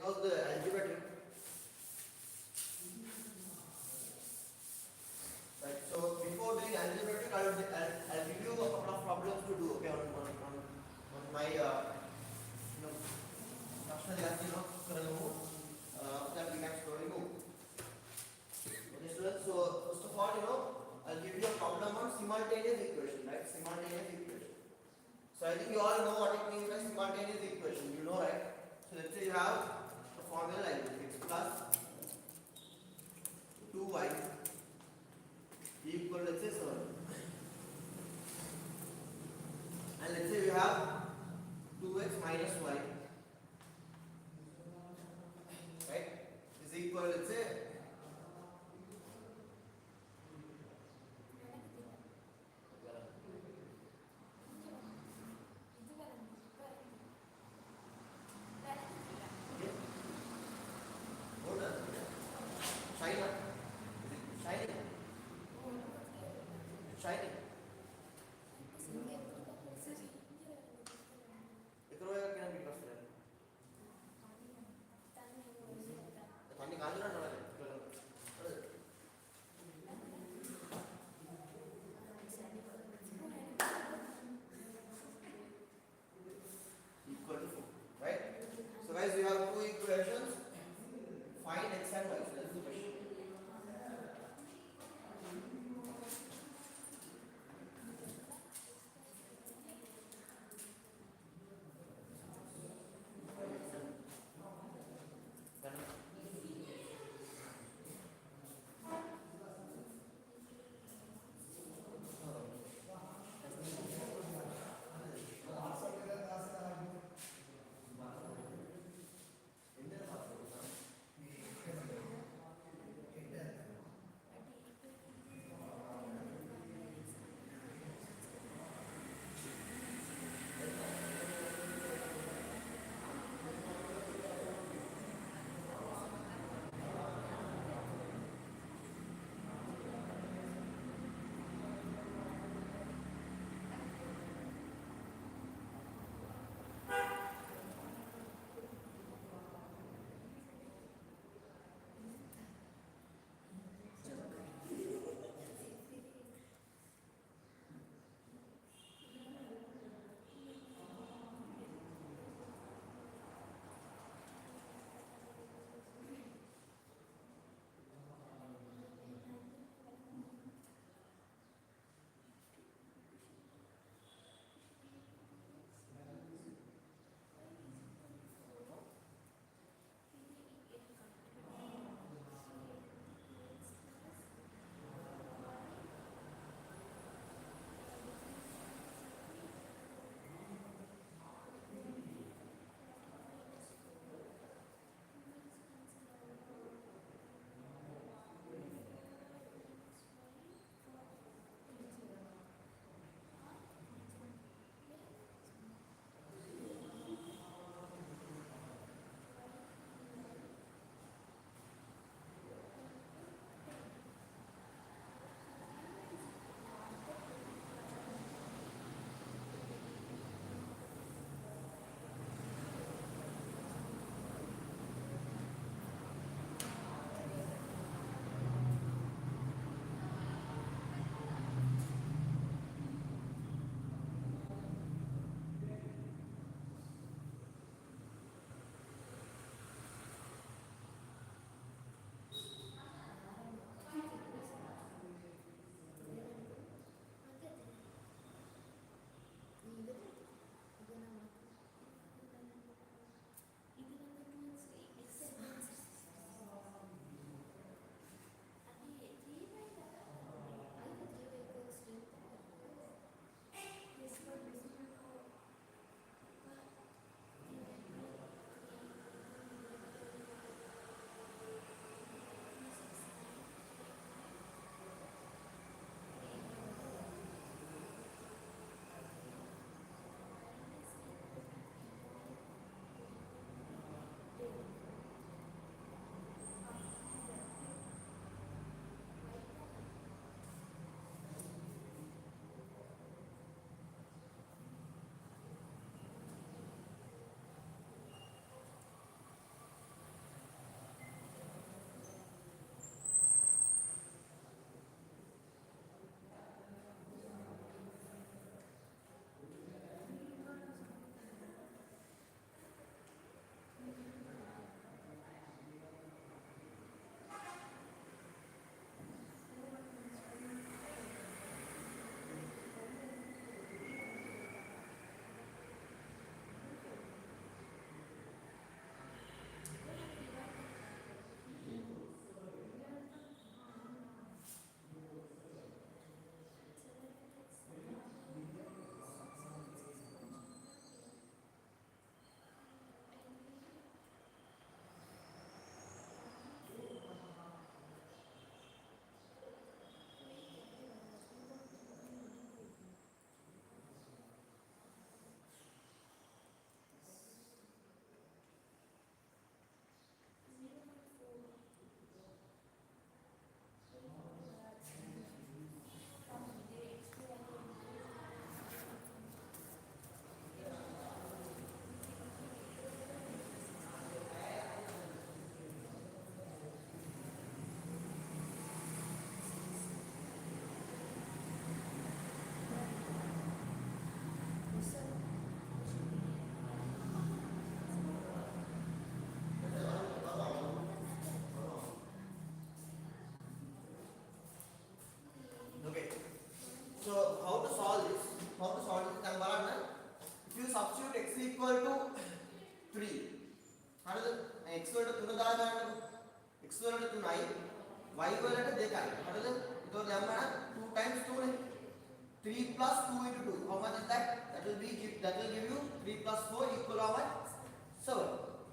out the algebra trick. Right. So before doing algebra trick, I'll give you a couple of problems to do. Okay, on my personal application story. Okay, students. So first of all, I'll give you a problem on simultaneous equation, right? Simultaneous equation. So I think you all know what it means by simultaneous equation. You know, right? So let's say you have a formula like this: x plus 2y equal, let's say, 7. And let's say you have 2x minus y, right, is equal, let's say, China. Shining. Shining. Economic can be trusted. 3. Another x equal to 2 Daga x equal to 9 y equal to देखा another तो लंबा 2 times 2 है 3 plus 2 into 2 how much is that will give you 3 plus 4 equal to how much 7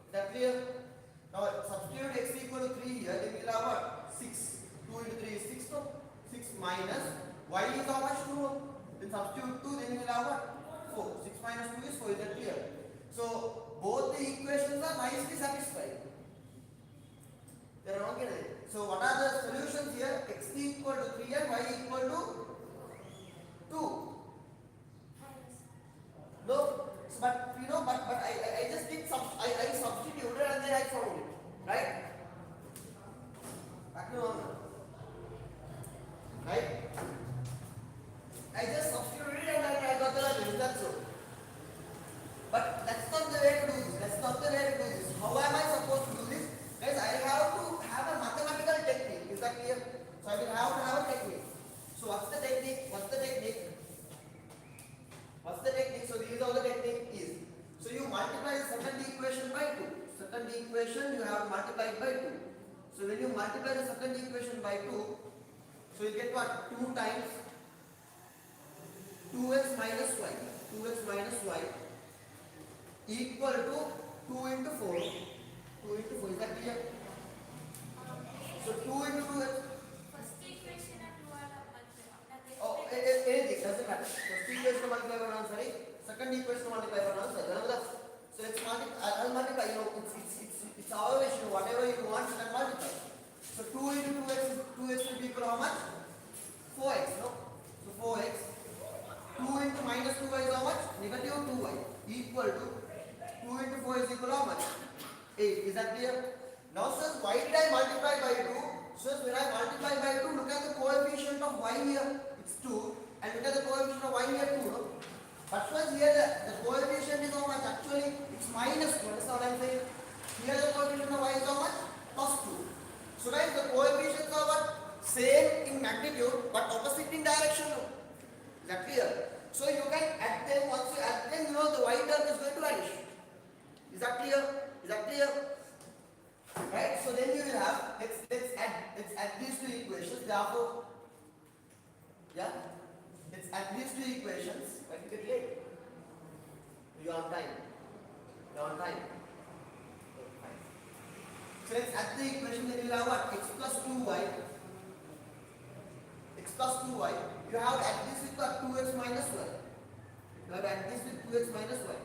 is that clear now substitute x equal to 3 here then we will have what 6 2 into 3 is 6 no 6 minus y is how much 2 then substitute 2 then we will have what 4 6 minus 2 is 4 is that clear so both the equations are nicely satisfied they are okay so what are the solutions here x equal to 3 and y equal to 2 no so, but you know but I just did I substituted and then I found it right back to normal right I just substituted it and I got the result that's so but that's not the way to do this that's not the way to do this how am I supposed to do this guys I have to have a mathematical technique is that clear so I will have to have a technique so what's the technique so this is how the technique is so you multiply the second equation by 2 second equation you have to multiply it by 2 so when you multiply the second equation by 2 so you get what 2 times 2x minus y equal to 2 into 4 is that clear so 2 into 2 is first equation and 2 are oh anything doesn't matter first equation multiply by 1 sorry second equation multiply by 1 sorry so let's multiply I'll multiply you know it's our wish whatever you want you can multiply so 2 into 2x will be equal to how much 4x no so 4x 2 into minus 2y is how much negative 2y equal to 2 into 4 is equal to how much 8 is that clear now sir why did I multiply by 2 so when I multiply by 2 look at the coefficient of y here it's 2 and look at the coefficient of y here 2 no but first here the coefficient is how much actually it's minus 2 that's what I'm saying here the coefficient of y is how much plus 2 so guys the coefficients are what same in magnitude but opposite in direction no is that clear so you can add them once you add them you know the y term is going to vanish is that clear right so then you will have let's add these two equations therefore yeah let's add these two equations but you get late you're on time so let's add the equation then you will have what x plus 2y you have to add this with what 2x minus y you have to add this with 2x minus y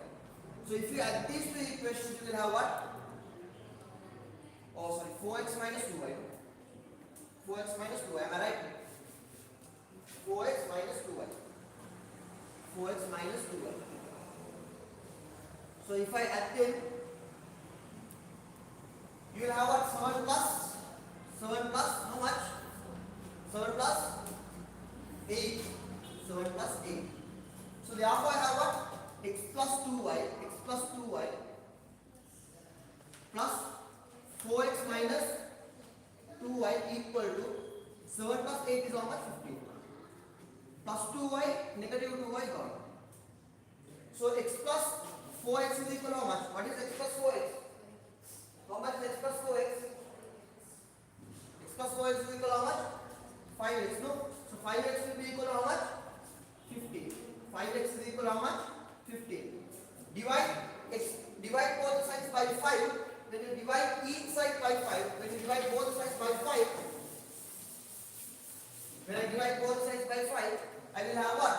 so if you add these two equations you will have what oh sorry 4x minus 2y am I right 4x minus 2y so if I add them you will have what 7 plus how much 7 plus 8 so therefore I have what x plus 2y plus 4x minus 2y equal to 7 plus 8 is how much 15 plus 2y negative 2y gone so x plus 4x is equal to how much what is x plus 4x how much is x plus 4x x plus 4x is equal to how much 5x no so 5x will be equal to how much 15 5x is equal to how much 15 divide both sides by 5 then you divide each side by 5 when you divide both sides by 5 when I divide both sides by 5 I will have what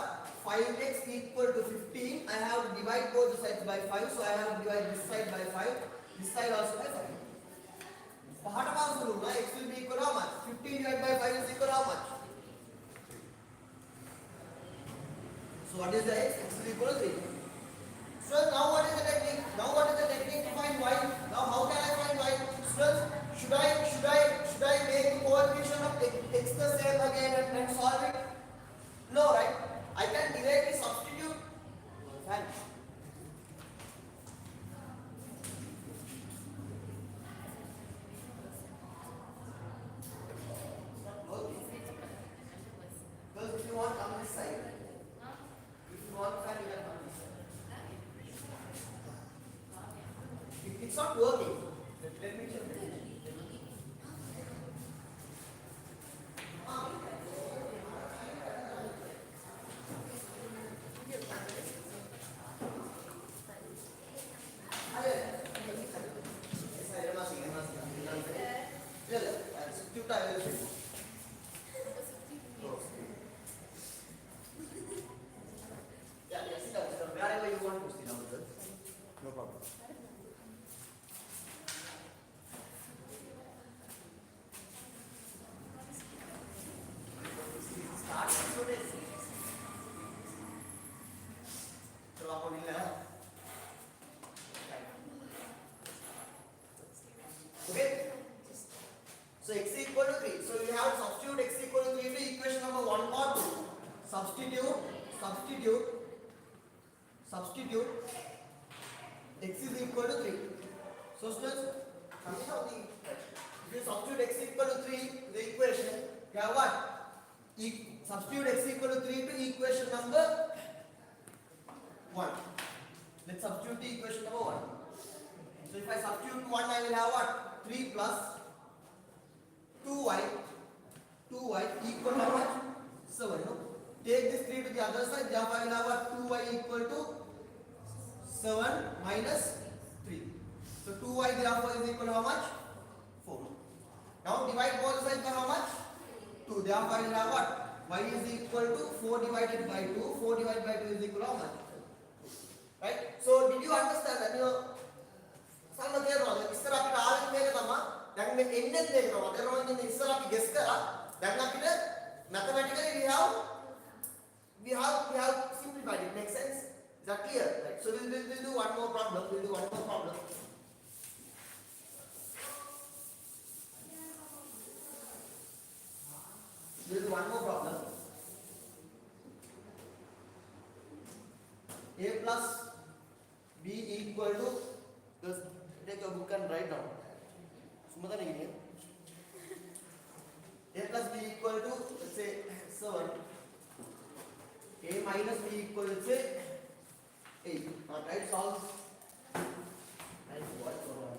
5x equal to 15 I have to divide both sides by 5 so I have to divide this side by 5 this side also by 5 part of our rule x will be equal to how much 15 divided by 5 is equal to how much so what is the x x is equal to 3 so now what is the technique to find y now how can I find y students should I make the coefficient of x the same again and solve it no right I can directly substitute vanish because if you want come this side if you want you can come this side It's not working. Let me check. Wherever you want to sit down, sir. No problem. Start students. चलो आपको मिल रहा है. Okay. So x is equal to 3. So you have to substitute x is equal to 3 to equation number 1 or 2. Substitute x is equal to 3. So students, coming out the if you substitute x is equal to 3 the equation, you have what? Substitute x is equal to 3 to equation number 1. Let's substitute the equation number 1. So if I substitute 1, I will have what? 3 plus 2y equal to how much? 7. No? Take this 3 to the other side, therefore I will have what? 2y equal to 7 minus 3. So 2y therefore is equal to how much? 4. Now divide both sides by how much? 2. Therefore I will have what? Y is equal to 4 divided by 2. 4 divided by 2 is equal to how much? Right? So did you understand that? Some of them wrong. इस तरह आपका आगे में क्या था? Then में index देख रहा हूँ. अगर हम इस तरह आप guess करा, then आपके mathematically we have simplified it. Makes sense? Is that clear? Right. So we'll do one more problem. We'll do one more problem. We'll do one more problem. A plus B equal to, just take your book and write down. Sumata nahi hai. A plus B equal to, let's say 7. A minus B equal to, let's say 8. Now try to solve. Nice voice or what?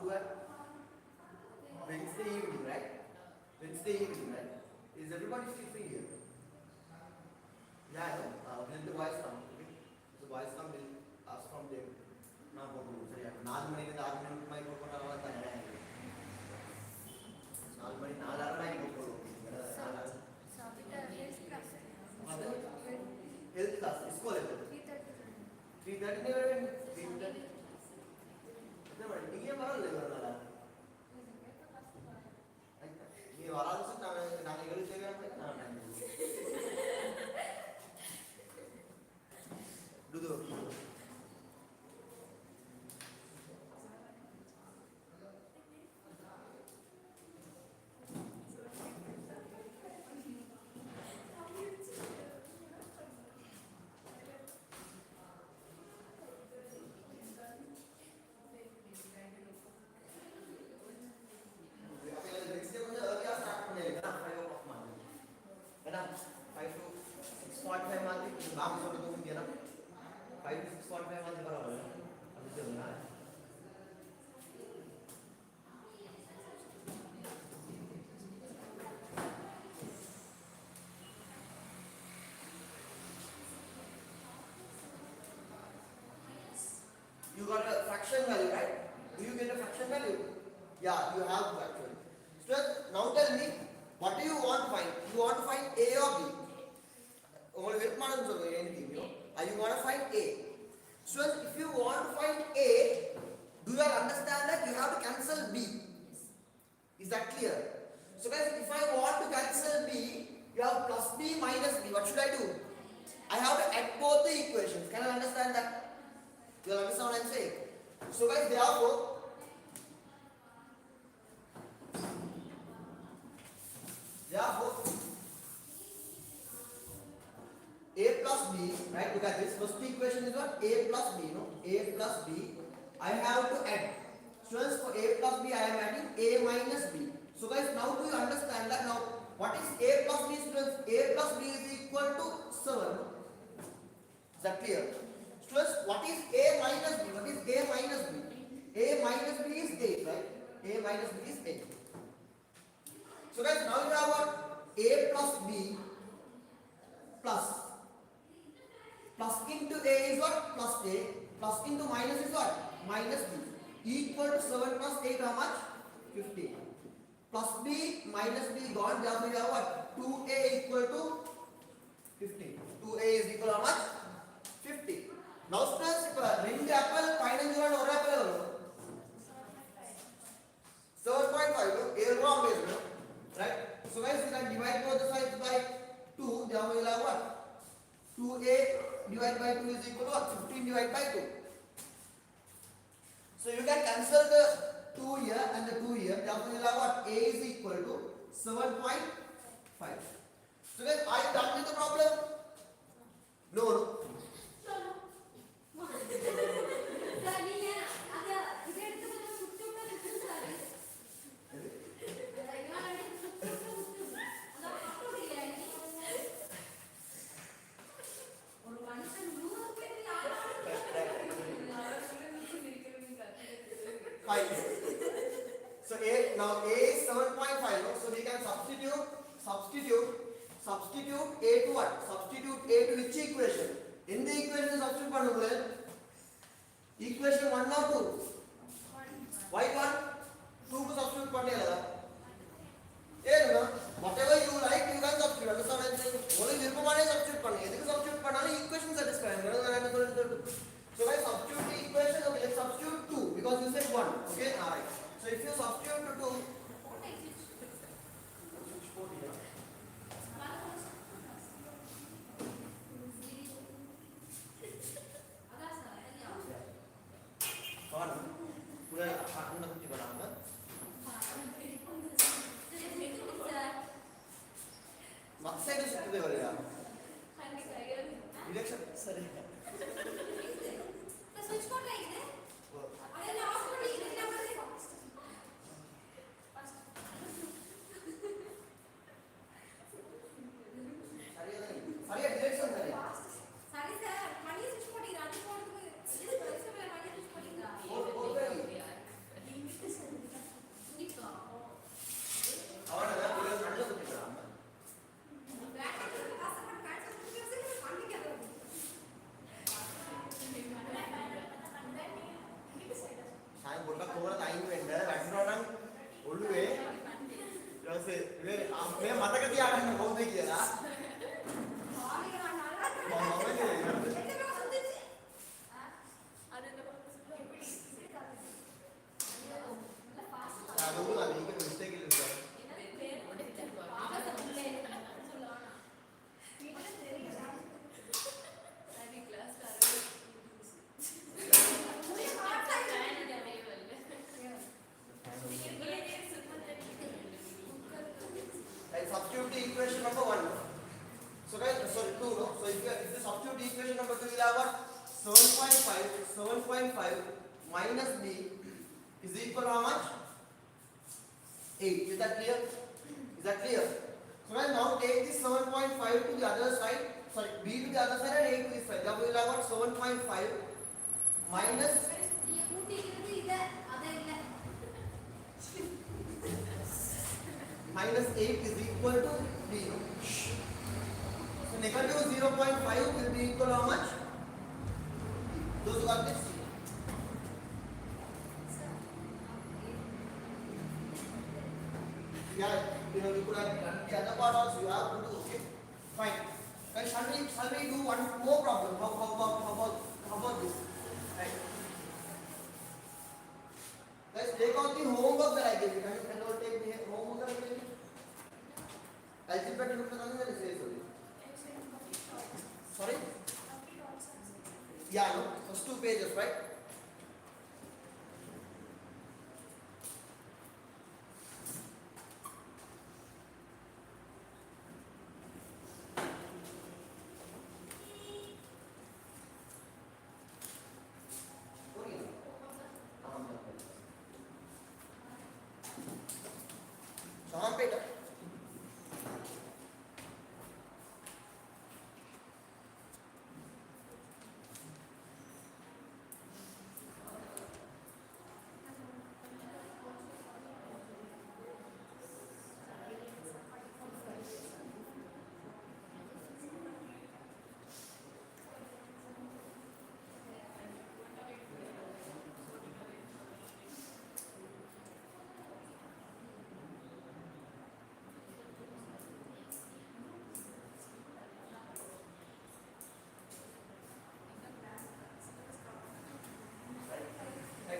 2 at Wednesday evening, right? Wednesday evening, right? Is everybody still free here? Yeah, I know. Will the boys come? Okay. So boys come, will ask from them. Now go to sorry, 4 ಮಣಿಯಿಂದ 6 ಮಣಿ ಮೈ ಕೊಡ್ಕೊಂಡು ಅಂತ ಹೇಳಿ 4 ಮಣಿ 4 ಮೈ ಕೊಡ್ಕೊಂಡು health class इसको लेते 3:30 ने 3:30 कितने बजे ये मारो ले वाला ये वाला से ना निकल चलेगा ना दूधो You got a fraction value, right? Do you get a fraction value? Yeah, you have actually. Students, now tell me, what do you want to find? You want to find A or B? Anything, you know? You want to find A. Students, if you want to find A, do you understand that you have to cancel B? Is that clear? So guys, if I want to cancel B, you have plus B minus B. What should I do? I have to add both the equations. Can you understand that? You understand what I am saying? So guys, therefore, A plus B, right? Look at this. First equation is what? A plus B, no? A plus B. I have to add. Students, for A plus B, I am adding A minus B. So guys, now do you understand that? Now, what is A plus B, students? A plus B is equal to 7. Is that clear? Students, what is A minus B? What is A minus B? A minus B is 8, right? A minus B is 8. So guys, now you have what? A plus B plus. Plus into A is what? Plus A. Plus into minus is what? Minus B. Equal to 7 plus 8, how much? 15. Plus B minus B gone. Therefore, you have what? 2A equal to 15. 2A is equal to how much? 50. Now students, ring the apple, find and or apple. 7.5, A wrong base, right? So guys, you can divide both the sides by 2. Therefore, you will have what? 2A divided by 2 is equal to what? 15 divided by 2. So you can cancel the 2 here and the 2 here. Therefore, you will have what? A is equal to 7.5. So guys, are you done with the problem? No. So now A is 7.5. So we can substitute A to what? Substitute A to which equation? In the equation substitute பண்ணுங்க. Equation 1 or 2? Why 1? 2 को substitute பண்ணியாலா? ஏன்னா whatever you like you can substitute. Understand? ஒரே விருப்பமானே substitute பண்ணுங்க. எதுக்கு substitute பண்ணாலும் equation satisfy ஆகும். So guys, substitute the equation. Okay, let's substitute 2 because you said 1. Okay, alright. So if you substitute to 2, ऐसे मैं माता कहती आ रहा हूँ बहुत देखिए ना substitute the equation number 1. So guys, sorry 2 no? So if you substitute the equation number 2, you will have what? 7.5 minus b is equal to how much? 8. Is that clear? Is that clear? So guys, now take this 7.5 to the other side, sorry, b to the other side and 8 to this side. Therefore, you will have what? 7.5 minus minus 8 is equal to b. So negative 0.5 will be equal to how much? Those who got this? Yeah, you know, you could have done the other part also. You have to do, okay? Fine. Guys, shall we do one more problem? How about this? Right. Guys, take out the homework that I gave you. Can you take the homework that I gave you? Algebra Tute का नहीं है Sorry? Yeah, no. First 2 pages, right?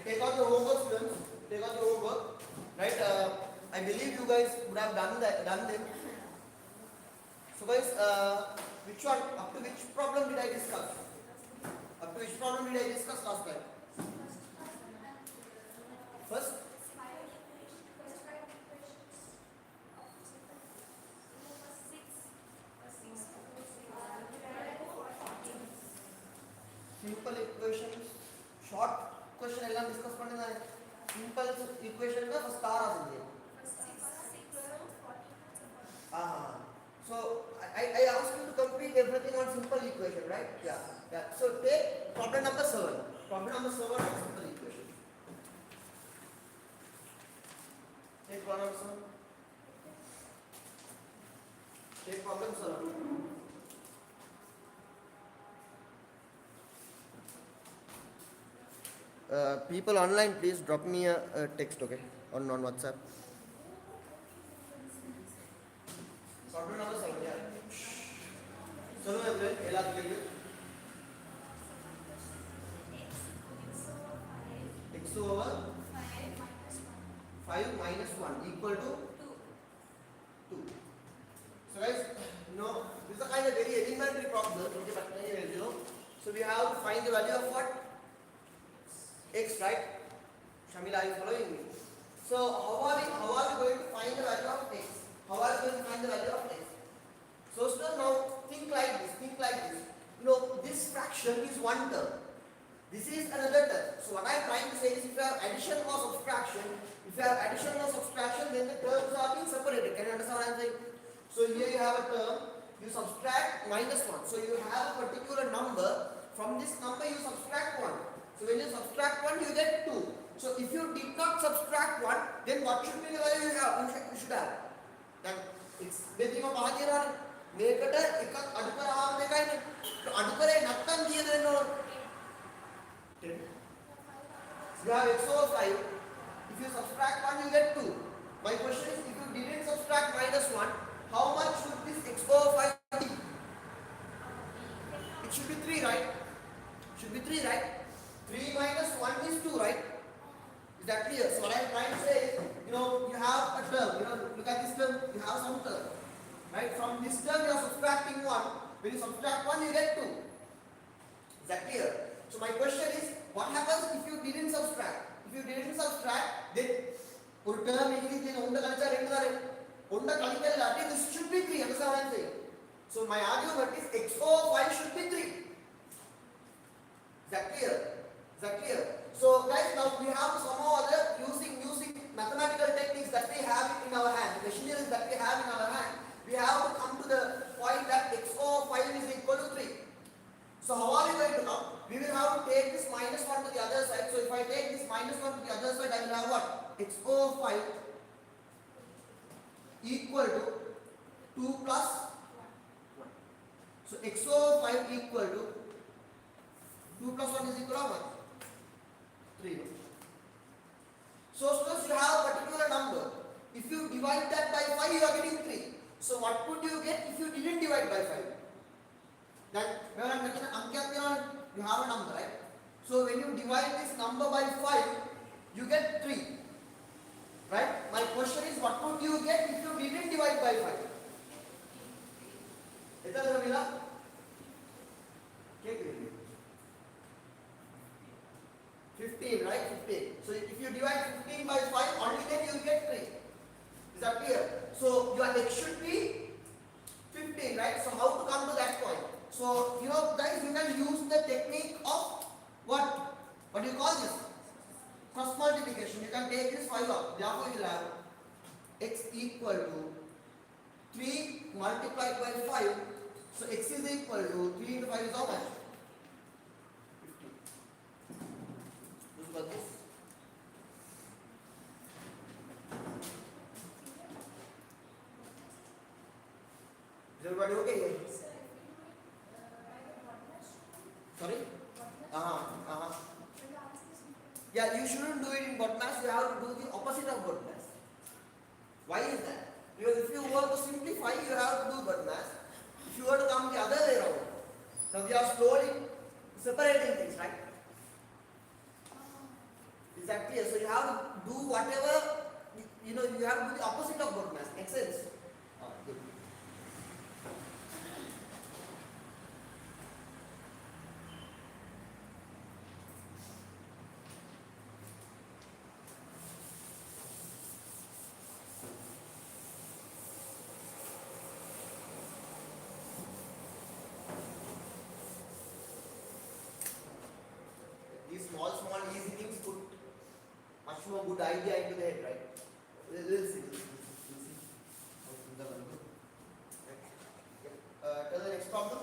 Take out the homework, students. Take out the homework. Right? I believe you guys would have done them. So guys, which one? Up to which problem did I discuss? Up to which problem did I discuss last time? First? Simple equations. Short question ಎಲ್ಲ discuss ಮಾಡಿದ್ದಾರೆ simple equation ನ first star ಆಗಿದೆ so I asked you to complete everything on simple equation, right? Yeah, so take problem number 7 of simple equation. Take problem 7. Take problem 7. People online, please drop me a text, okay, on WhatsApp. Problem number 7, yeah. Solve everyone. Ela give you x over 5 minus 1 equal to 2. So guys, this is a kind of very elementary problem. So we have to find the value of what? X, right? Shamila, are you following me? So how are we going to find the value of x? So now think like this. This fraction is one term. This is another term. So what I am trying to say is, if you have addition or subtraction, then the terms are being separated. Can you understand what I am saying? So here you have a term, you subtract minus 1. So you have a particular number. From this number you subtract 1. So when you subtract 1, you get 2. So if you did not subtract 1, then what should be the value you should have? Then it's basically a bahagirani. Mekata ekak adukara aar mekai ne. So adukare nattan diye denno. 10. You have x over 5. If you subtract 1, you get 2. My question is, if you didn't subtract subtract minus 1, how much should this x over 5 be? It should be 3, right? Should be 3, right? 3 minus 1 is 2, right? Is that clear? So what I'm trying to say is, you have a term, look at this term, you have some term. Right? From this term you are subtracting 1. When you subtract 1, you get 2. Is that clear? So my question is, what happens if you didn't subtract? If you didn't subtract, then ஒரு term எழுதி ஒன்று கழிச்சா 2 தான் இருக்கு. ஒன்று கழிக்கலாட்டி this should be 3. Understand what I'm saying? So my argument is x over 5 should be 3. Is that clear? Is that clear? So guys, now we have to somehow or other using mathematical techniques that we have in our hand, the machineries that we have in our hand, we have to come to the point that x over 5 is equal to 3. So how are we going to come? We will have to take this minus 1 to the other side. So if I take this minus 1 to the other side, I will have what? X over 5 equal to 2 plus 1. So x over 5 equal to 2 plus 1 is equal to what? 3. So suppose you have a particular number. If you divide that by 5, you are getting 3. So what would you get if you didn't divide by 5? Then when I'm making you have a number, right? So when you divide this number by 5, you get 3. Right? My question is, what would you get if you didn't divide by 5? Take 15, right? 15. So if you divide 15 by 5, only then you will get 3. Is that clear? So your x should be 15, right? So how to come to that point? So guys, you can use the technique of what? What do you call this? Cross multiplication. You can take this 5 up. Therefore you will have x equal to 3 multiplied by 5. So x is equal to 3 into 5 is how much? 50. Look at this. Is everybody okay here? Sorry? Yeah, you shouldn't do it in BODMAS. You have to do the opposite of BODMAS. Why is that? Because if you want to simplify, you have to do BODMAS. If you want to come the other way around, now we are slowly separating things, right? Is that clear? So you have to do whatever, you have to do the opposite of BODMAS. Makes sense? Good. Small easy things put much more good idea into the head, right? We'll see. Tell the next problem.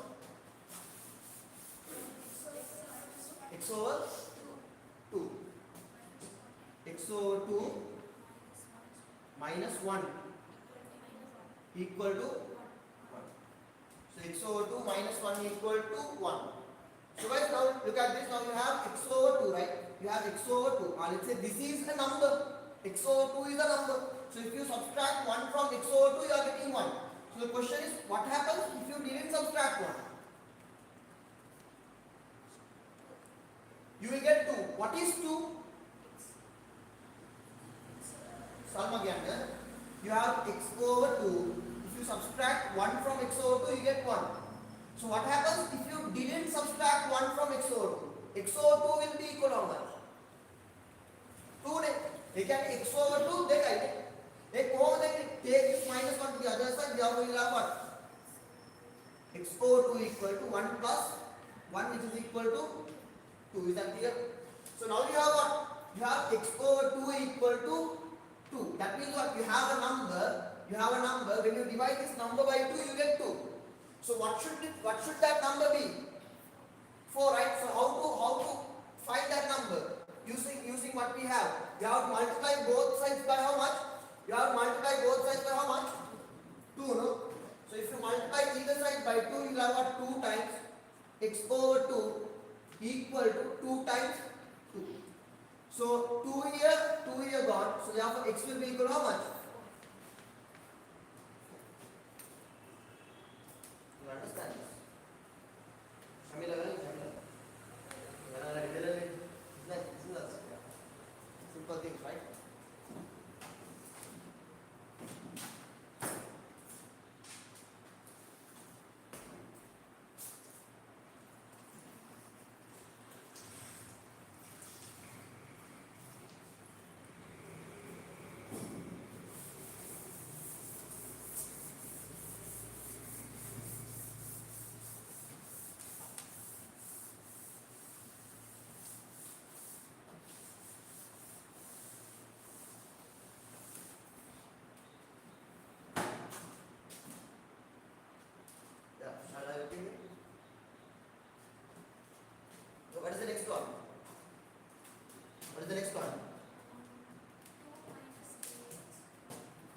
X over 2. X over 2 minus 1 equal to 1. So x over 2 minus 1 equal to 1. So guys, now look at this. Now you have x over 2, right? You have x over 2. Now let's say this is a number. X over 2 is a number. So if you subtract 1 from x over 2, you are getting 1. So the question is, what happens if you didn't subtract 1? You will get 2. What is 2? Salma Gyanda. You have x over 2. If you subtract 1 from x over 2, you get 1. So what happens if you didn't subtract 1 from x over 2? X over 2 will be equal to how much? 2. They can x over 2, they can take this minus 1 to the other side, therefore you will have what? X over 2 equal to 1 plus 1, which is equal to 2. Is that clear? So now you have what? You have x over 2 equal to 2. That means what? You have a number. When you divide this number by 2, you get 2. So what should that number be? 4, right? So how to find that number? Using what we have. You have to multiply both sides by how much? You have to multiply both sides by how much? 2, no? So if you multiply either side by 2, you will have what? 2 times x over 2 equal to 2 times 2. So 2 here gone. So therefore x will be equal to how much?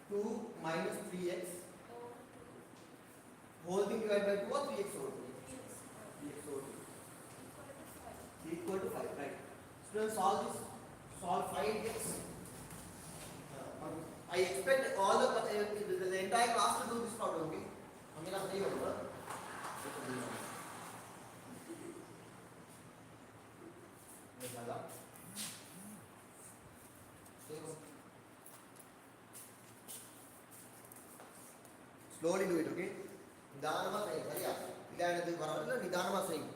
2 minus 3x over whole thing divided by 2 or 3x over 2? 2 is 3x over 2 equal to 5. equal to 5, right? Students, solve this. Solve 5x. I expect all the entire class to do this problem, okay? I mean, I'm saying over. Slowly do it, okay? Nidanama saying, Hariya. Ilanadu Varabala, Nidanama saying.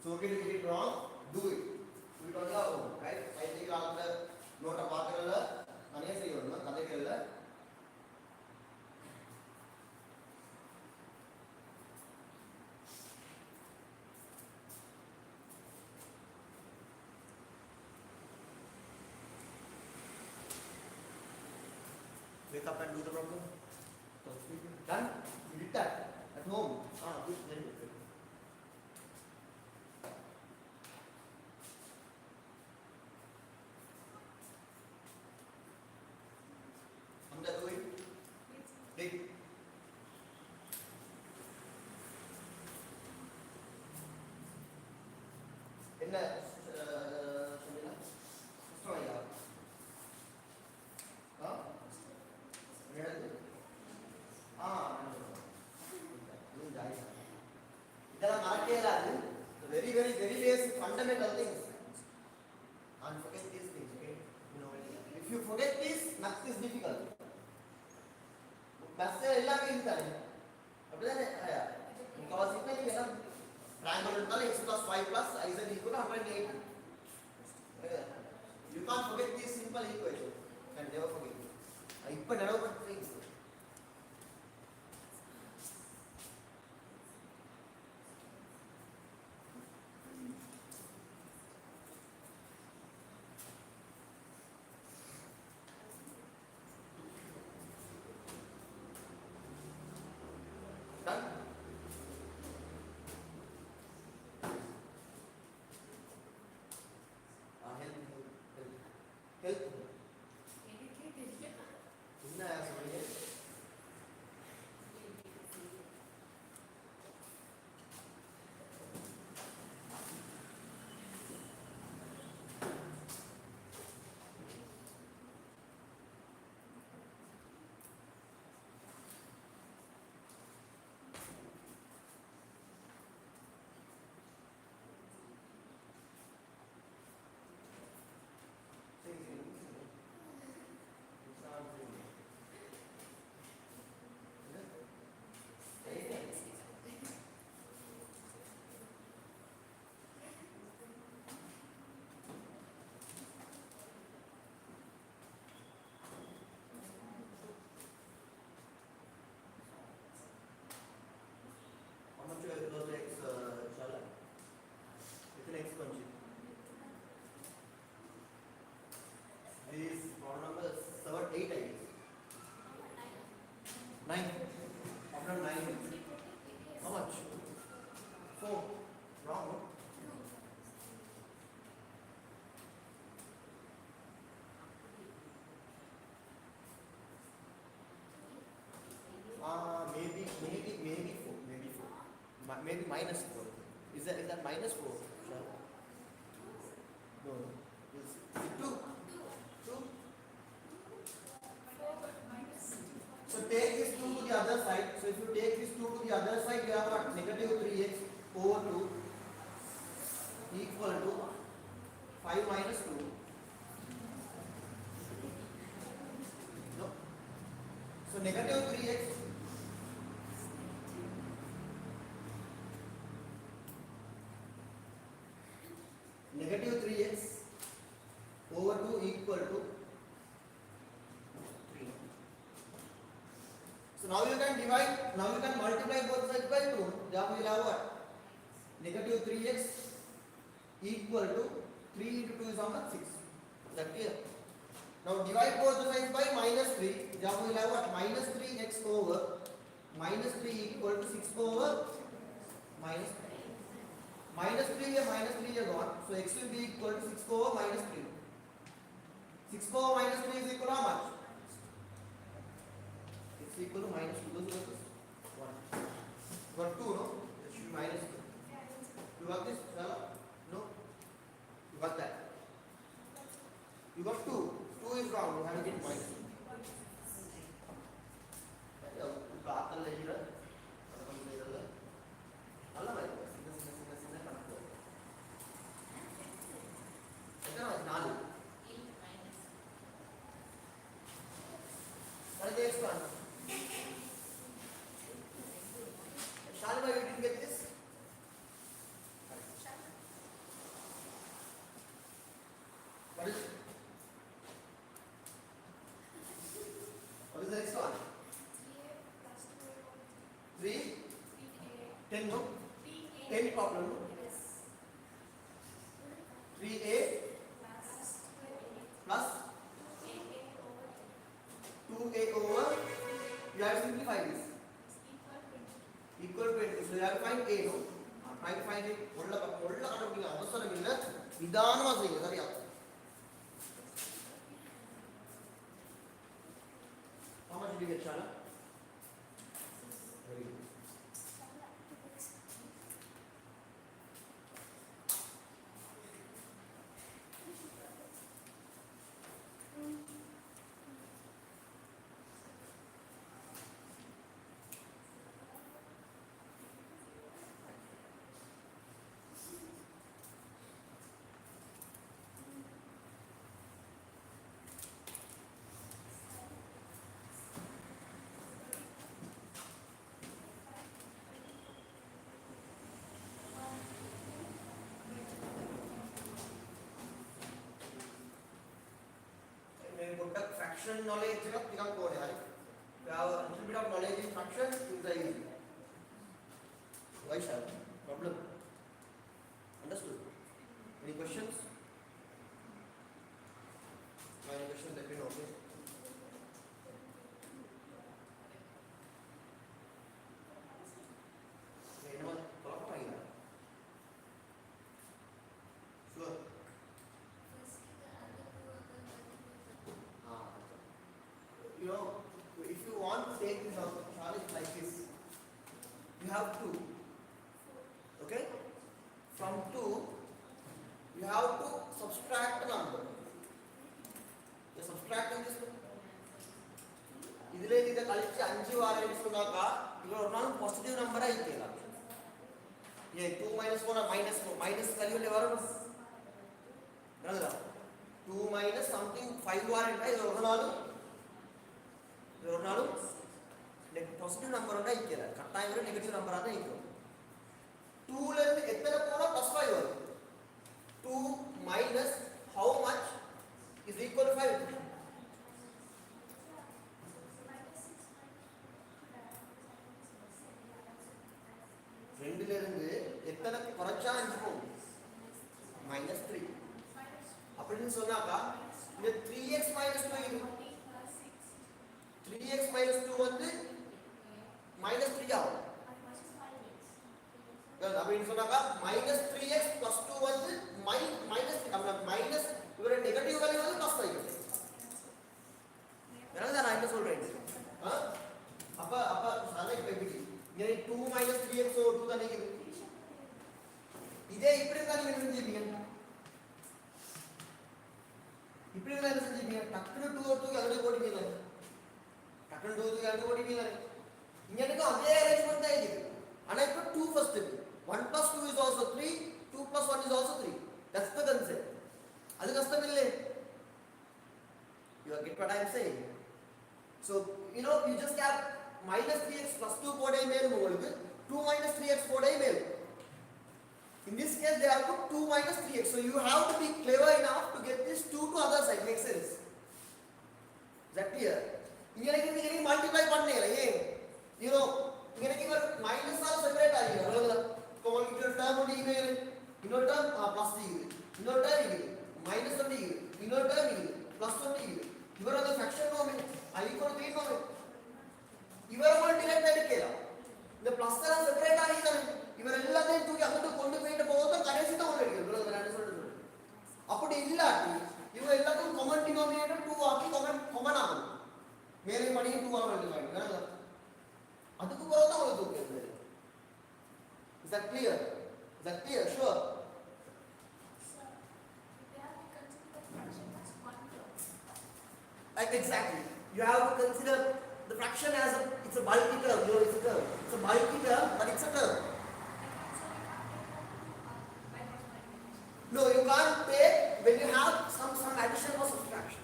So, okay, to get it wrong, do it. Do it on your own, right? I think I'll note a marker, Mania say, Kadekella. Wake up and do the problem. Done? You did that at home. Ah, good, very good. Hamza, do it. Big. என்ன சொல்லுங்க system ஐயா ஆ என்னது ஆ இதெல்லாம் மறக்கவே இல்லாது very basic fundamental things and forget these things, okay? You know, if you forget this, math is difficult. Math எல்லாமே இதுதானே அப்படிதானே ஐயா because இப்போ நீங்க என்ன triangle இருந்தாலும் x plus 5 plus iz equal to 180. You can't forget this simple equation. You can never forget it. இப்போ நினைவு பண்ணுறீங்க. Done? Help. என்ன சொல்றீங்க? How much you close the x, Shala? It's an x function. This problem number 7, 8 I guess. 9. After 9. How much? 4. Wrong, no? Maybe 4. Maybe 4. Maybe minus 4. Is that minus 4? Sure. No. Is it 2? 2? So take this 2 to the other side. So if you take this 2 to the other side, you have what? Negative 3x over 2 equal to 5 minus 2. No. So negative 3x negative 3x over 2 equal to 3. So now you can divide, now you can multiply both sides by 2. Therefore you will have what? Negative 3x equal to 3 into 2 is how much? 6. Is that clear? Now divide both the sides by minus 3. Therefore you will have what? Minus 3x over minus 3 equal to 6 over minus 3. Minus 3 are gone. So x will be equal to 6 over minus 3. 6 over minus 3 is equal to how much? What is the next one? Shalva, you didn't get this? What is it? What is the next one? 3, 10, no? 10 problem, no? 3a plus 2a over, you have to simplify this. Equal 20. So you have to find a, no? Try to find it. Nidanama seiya, sariya. How much did you get, Shala? Very good. Fraction knowledge become code. You have a little bit of knowledge in fractions, things are easy. Why shall? Problem. Understood? Any questions? Any questions? Let me know. Okay. Sure. You know, if you want to take this challenge like this, you have 2. Okay? From 2, you have to subtract a number. You subtract this. Idile ida kalichi 5 varu eduskunnaka idu oru positive number aitela. Ye 2 minus 4 minus 4 minus kaliyule varu. Nalada. 2 minus something 5 varu enta idu oru positive number on cut time negative number on 2 plus 5 2 minus how much is equal to 5? minus 3 அப்படின்னு சொன்னாக்கா இந்த 3x minus 2 3x minus 2 வந்து minus 3 ஆகும். அப்படின்னு சொன்னாக்கா minus 3x plus 2 வந்து minus இவர negative value வந்து plus 5. என்னடா நான் என்ன சொல்றேன்? அப்ப சாலை எப்படி? இங்க 2 minus 3x over 2 தானே இருக்கு. இதே இப்படி தான் நீங்க செஞ்சீங்க. இப்படி தான் செஞ்சீங்க. டக்குனு 2 over 2 அதோட போடுவீங்க. டக்குனு 2 over 2 அதோட போடுவீங்க. இங்கேக்கு அதே அரேஞ்ச்மென்ட் தான் இருக்கு. ஆனா இப்போ 2 first இருக்கு. 1 plus 2 is also 3, 2 plus 1 is also 3. That's the concept. அது கஷ்டம் இல்லை. You get what I am saying? So, you know, you just have minus 3x plus 2 போடே மேல் உங்களுக்கு 2 minus 3x போடே மேல். In this case, they have put 2 minus 3x. So, you have to be clever enough to get this 2 to other side. Makes sense? Is that clear? இங்க multiply பண்ணல ஏன்? You know, இங்க minus all separate ஆகிடும். அவ்வளவுதான். உங்களுக்கு ஒரு term ஒன்று இங்க இன்னொரு term plus இருக்குது. இன்னொரு term இருக்குது. minus ஒன்று இருக்குது. இன்னொரு term இருக்குது. plus ஒன்று இருக்குது. இவர அந்த fraction நோமே I equal 3 நோமே. இவர கூட டிவைட் பண்ணிக்கலாம். இந்த plus எல்லாம் செப்பரேட் ஆகிடும். இவர எல்லாத்தையும் தூக்கி அங்கிட்டு கொண்டு போயிட்டு போகும்போது கடைசி தான் ஒன்று எடுக்கும். இவ்வளவு நான் சொல்றது. அப்படி இல்லாட்டி இவங்க எல்லாத்தையும் காமன் டினாமினேட்டர் 2 ஆக்கி காமன் ஆகும். மேலே படிக்க 2 ஆக வேண்டியது. அதுக்கு பிறகு தான் உங்களுக்கு தூக்குறது. Is that clear? Is that clear? Sure. Sir, we have to consider the fraction as one term. Like exactly. You have to consider the fraction as it's a bulky term. No, it's a term. It's a bulky term, but it's a term. No, you can't take when you have some addition or subtraction.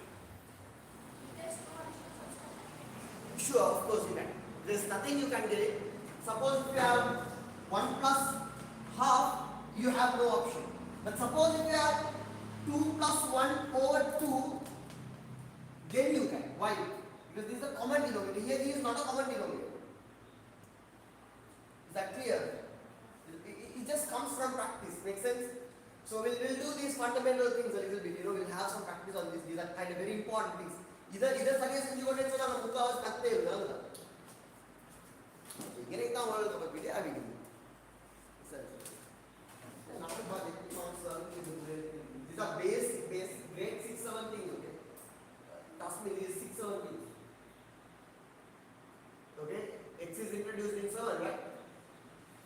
Sure, of course you can. There is nothing you can get it. Suppose if you have 1 plus half, you have no option. But suppose if you have 2 plus 1 over 2, then you can. Why? Because this is a common denominator. Here this is not a common denominator. Is that clear? It just comes from practice. Make sense? So we'll do these fundamental things a little bit. We'll have some practice on this. These are kind of very important things. Either suggestions you want to say, I'm going to these are basic, grade 6, 7 things, okay? Trust me, these 6, 7 things. Okay? X is introduced in 7, right?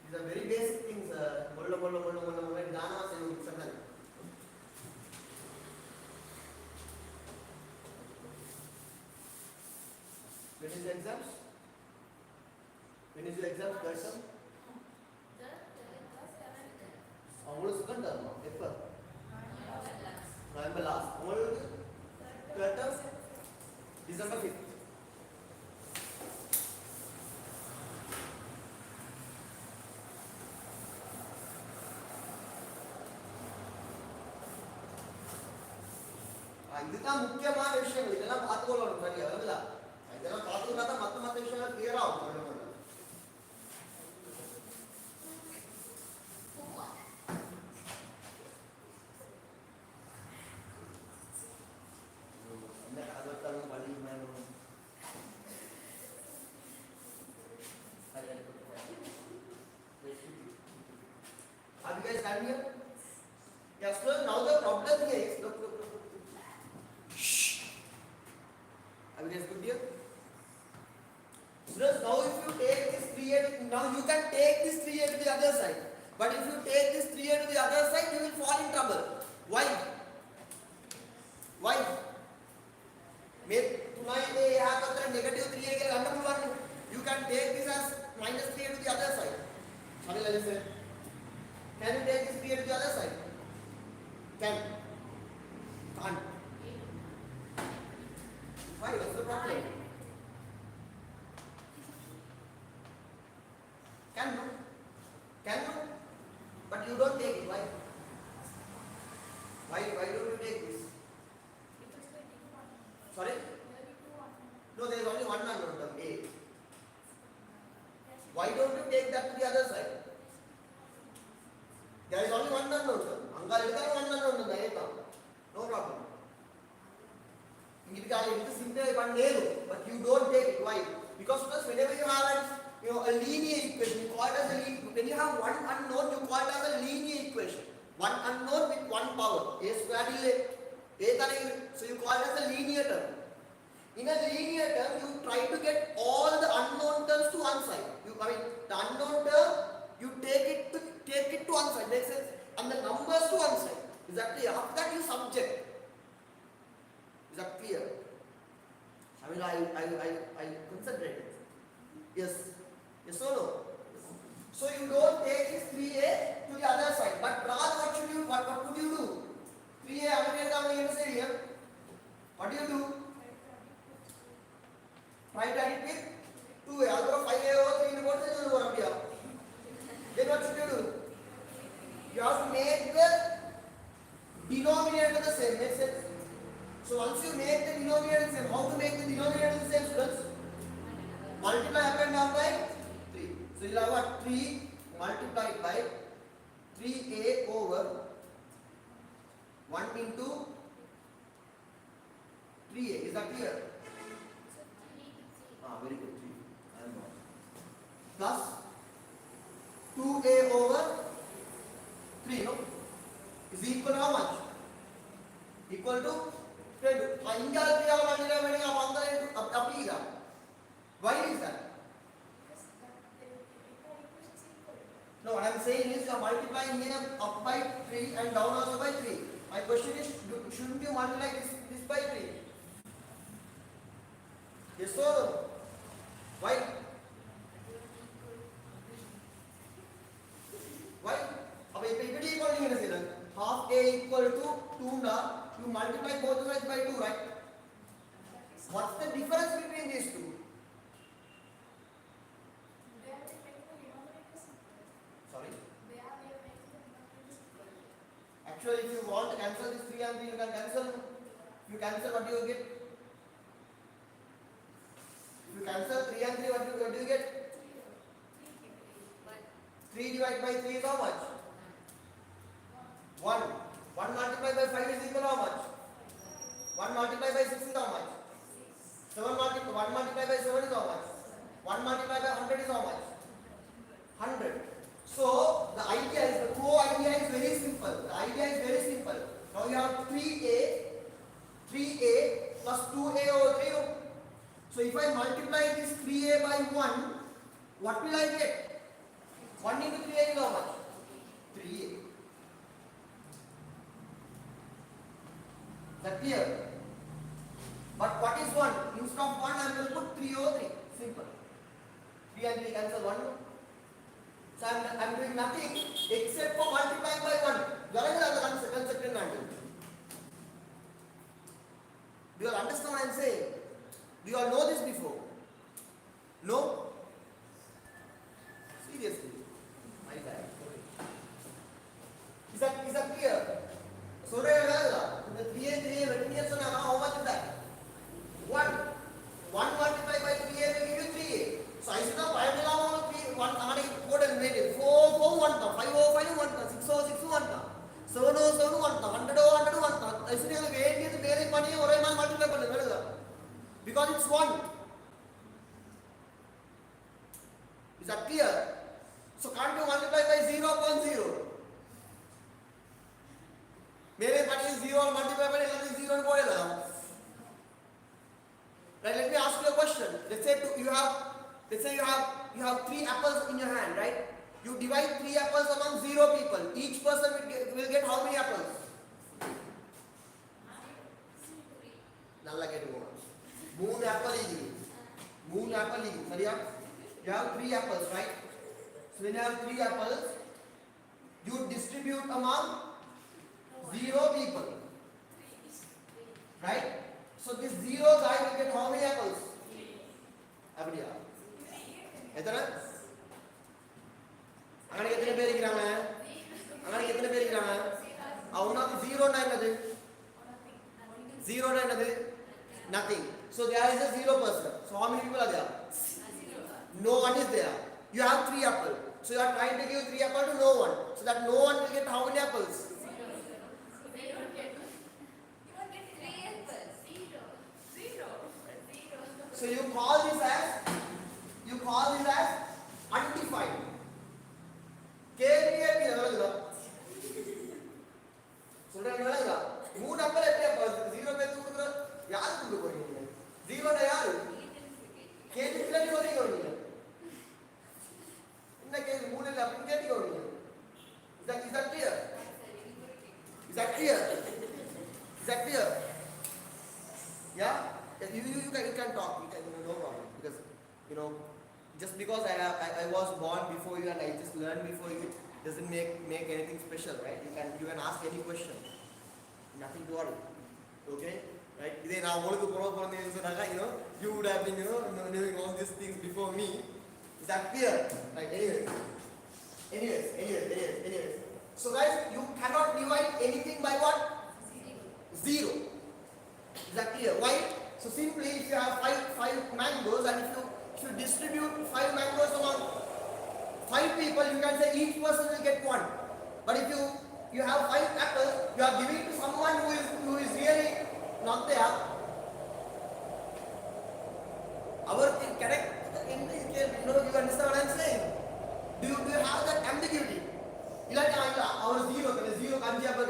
These are very basic things. When is the exams? When is your exam? Person? second term, April. November last. Third term? December 5th. இதுதான் முக்கியமான விஷயங்கள். இதெல்லாம் பார்த்துக்கொள்ளணும் சரியா வருங்களா? இதெல்லாம் பார்த்துக்கிட்டா தான் மற்ற விஷயங்கள் கிளியர் ஆகும். Have you guys done here? Yes, sir. Now the problem here is look. Shh. Have you guys good here? Students, now if you take this 3a, now you can take this 3a to the other side. But if you take this 3a to the other side, you will fall in trouble. Why? Why? Tonight they have a negative 3a के अंदर one. You can take this as minus 3a to the other side. How will I say? Can you take this 3a to the other side? Can? Can't. Why? What's the problem? Can no? Can no? But you don't take it. Why? Why don't you take this? Sorry? No, there is only one unknown term, A. Why don't you take that to the other side? There is only one unknown term. Anga edutha one unknown term. No problem. It is simple one ledu, but you don't take it. Why? Because first, whenever you have a linear equation, you call it as a when you have one unknown, you call it as a linear equation. One unknown with one power. A square so you call it as a linear term. In a linear term, you try to get all the unknown terms to one side. The unknown term, you take it to one side, makes sense? And the numbers to one side. Is that clear? After that, you subject. Is that clear? I concentrated. Yes. Yes or no? So you don't take this 3a to the other side. But Raj, what would you do? 3a, how many say here? What do you do? Try to add it with 2a. Algebra 5a over 3 into what is the over here? Then what should you do? You have to make the denominator the same. Makes sense? So once you make the denominator the same, how to make the denominator the same, students? Multiply up and down by 3. So you have what? 3 multiplied by 3a over 1 into 3a. Is that clear? Very good. 3. I am wrong. Plus 2a over 3, no? Is equal to how much? Equal to 20. Why is that? No, what I am saying is you are multiplying here up by 3 and down also by 3. My question is, shouldn't you multiply this by 3? Yes or no? Why? Why? Half a equal to 2 now. You multiply both sides by 2, right? What's the difference between these two? and 3 you can cancel. If you cancel, what do you get? If you cancel 3 and 3, what do you get? 3 divided by 3 is how much? 1. 1 multiplied by 5 is equal to how much? 1 multiplied by 6 is how much? 1 multiplied by 7 is how much? 1 multiplied by 100 is how much? 100. So the idea is, the core idea is very simple. The idea is very simple. Now you have 3a plus 2a over 3. So if I multiply this 3a by 1, what will I get? 1 into 3a is how much? 3a. Is that clear? But what is 1? Instead of 1, I will put 3 over 3. Simple. 3 and 3 cancel 1. So I am doing nothing except for multiplying by 1. You are the concept in handle. Do you all understand what I am saying? Do you all know this before? No? Seriously? My bad. Is that clear? So the 3a, how much is that? 1. 1 multiplied by 3a will give you 3a. So I should have 5 1 code and made it. 4 1 5 5 1 6 6 1 7 7 1 100 100 1 I should have made it money or I multiply because it's 1. Is that clear? So can't you multiply by 0 upon 0? मेरे पास 0 multiply by 0 बोलेगा. Right, let me ask you a question. Let's say you have 3 apples in your hand, right? You divide 3 apples among 0 people. Each person will get how many apples? Nalla get one. Moon apple is. Sorry, you have 3 apples, right? So when you have 3 apples, you distribute among 0 people, right? So this 0 guy will get how many apples? Abdiya. எத்தனை அங்க எத்தனை பேர் இருக்காங்க? அவங்களுக்கு 0 னா என்னது? 0 னா என்னது? Nothing. So there is a 0 person. So how many people are there? No one is there. You have 3 apples. So you are trying to give 3 apples to no one. So that no one will get how many apples? So you call this as undefined. KPA விளங்குதா? சொல்றேன் விளங்குதா? 3 number எப்படி அப்ப 0 பேருக்கு கொடுக்குற யாருக்கு கொடுக்க போறீங்க? 0 னா யாரு? கேள்வி கேள்வி வரீங்க வரீங்க. என்ன கேள்வி 3 இல்ல அப்படி கேள்வி வரீங்க. Is that clear? Is that clear? Is that clear? Yeah? You can talk. You can, no problem. Because just because I was born before you and I just learned before you doesn't make anything special, right? You can ask any question. Nothing to worry. Okay? Right? You would have been doing all these things before me. Is that clear? Right? Anyways. So guys, you cannot divide anything by what? 0. Is that clear? Why? So simply, if you have 5 mangoes and if you distribute 5 mangoes among 5 people, you can say each person will get 1. But if you have 5 apples, you are giving to someone who is really not there. Our correct, you understand what I am saying? Do you have that ambiguity? Our 0 kanji apple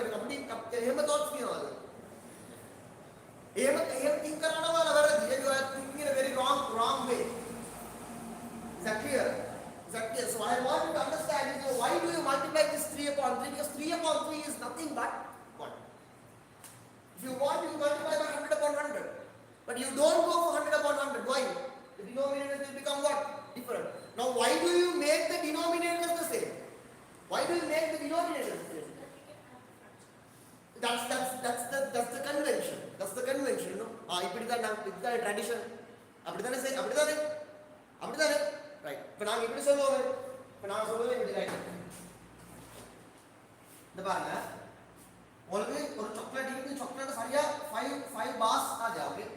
thoughts you are thinking in a very wrong way. Is that clear? So I want you to understand why do you multiply this 3 upon 3? Because 3 upon 3 is nothing but 1. If you want, you multiply by 100 upon 100. But you don't go for 100 upon 100. Why? The denominators will become what? Different. Now why do you make the denominators the same? Why do you make the denominators the same? That's the convention. That's the convention, it's a tradition. Right. இப்போ நாங்க இப்படி சொல்லுவோம். இப்போ நான் சொல்லுவேன் இப்படி right. இந்த பாருங்க. உங்களுக்கு ஒரு சாக்லேட் இருக்கு five bars are there. Okay,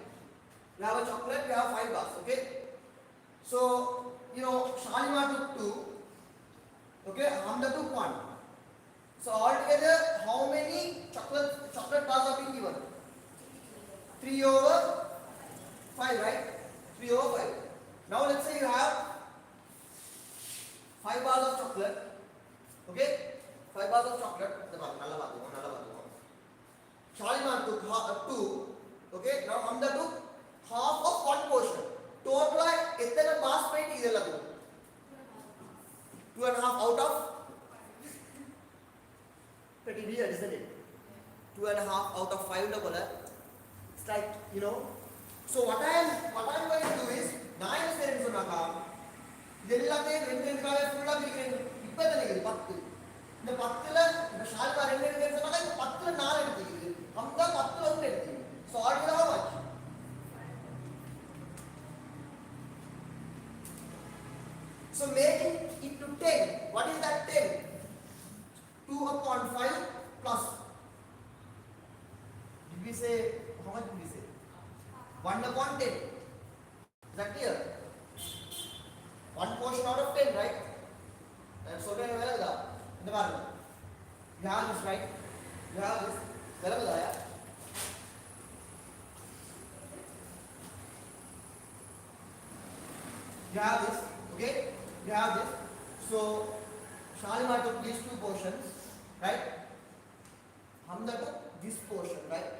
you have a chocolate, you have 5 bars. Okay, so Shalimar took 2. Okay, Hamza took 1. So altogether, how many chocolate bars are being given? 3 over 5, right? 3 over 5. Now let's say you have 5 bars of chocolate. Okay, 5 bars of chocolate. Shalimar took 2. Okay, now Hamza took half of 1 portion. Total एतना bars पे किधर लगो? 2.5 out of pretty weird, isn't it? 2.5 out of 5 double. It's like, So what I am going to do is, நான் என்ன செய்றேன்னு சொன்னாக்கா இது எல்லாத்தையும் ரெண்டு ரெண்டாவே ஃபுல்லா பிரிக்கிறேன். இப்போ தானே இது 10. இந்த 10ல இந்த ஷால்வா ரெண்டு ரெண்டு சொன்னாக்கா இந்த 10ல 4 எடுத்துக்கிது. ஹம்தா 10ல 1 எடுத்துக்கிது. So altogether how much? So making it to 10. What is that 10? 2 upon 5 plus. Did we say, how much did we say? 1 upon 10. Is that clear? 1 portion out of 10, right? And so then you have this, right? You have this. You have this, okay? You have this. So Shalimar took these 2 portions, right? Hamza took this portion, right?